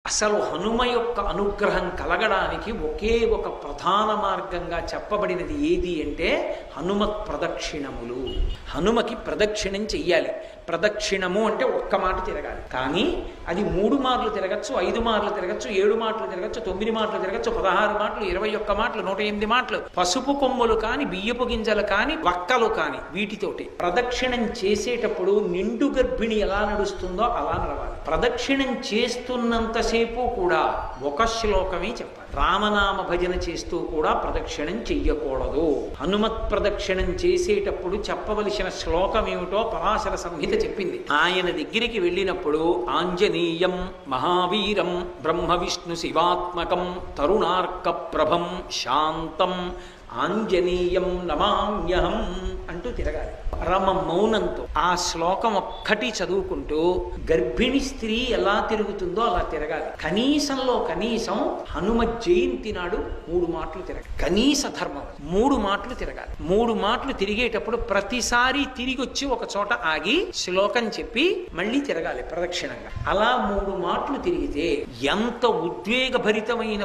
అసలు హనుమ యొక్క అనుగ్రహం కలగడానికి ఒకే ఒక ప్రధాన మార్గంగా చెప్పబడినది ఏది అంటే హనుమత్ ప్రదక్షిణములు. హనుమకి ప్రదక్షిణం చెయ్యాలి. ప్రదక్షిణము అంటే ఒక్క మాట తిరగాలి. కానీ అది 3 మార్లు తిరగచ్చు, 5 మార్లు తిరగచ్చు, 7 మాటలు తిరగచ్చు, 9 మాటలు తిరగచ్చు, 16 మాటలు, 21 మాటలు, 108 మాటలు. పసుపు కొమ్ములు కాని, బియ్యపు గింజలు కాని, వక్కలు కాని, వీటితోటి ప్రదక్షిణం చేసేటప్పుడు నిండు గర్భిణి ఎలా నడుస్తుందో అలా నడవాలి. ప్రదక్షిణం చేస్తున్నంతసేపు కూడా ఒక శ్లోకమే చెప్పాలి. రామనామ భజన చేస్తూ కూడా ప్రదక్షిణం చెయ్యకూడదు. హనుమత్ ప్రదక్షిణం చేసేటప్పుడు చెప్పవలసిన శ్లోకం ఏమిటో పరాశర సంహిత చెప్పింది. ఆయన దగ్గరికి వెళ్ళినప్పుడు ఆంజనేయం మహావీరం బ్రహ్మ విష్ణు శివాత్మకం తరుణార్క ప్రభం శాంతం ఆంజనేయం నమామ్యహం అంటూ తిరగాలి. పరమ మౌనంతో ఆ శ్లోకం ఒక్కటి చదువుకుంటూ గర్భిణి స్త్రీ ఎలా తిరుగుతుందో అలా తిరగాలి. కనీసంలో కనీసం హనుమ జయంతి నాడు 3 మాటలు తిరగాలి. కనీస ధర్మం 3 మాటలు తిరగాలి. 3 మాటలు తిరిగేటప్పుడు ప్రతిసారి తిరిగి వచ్చి ఒక చోట ఆగి శ్లోకం చెప్పి మళ్ళీ తిరగాలి ప్రదక్షిణంగా. అలా 3 మాటలు తిరిగితే ఎంత ఉద్వేగభరితమైన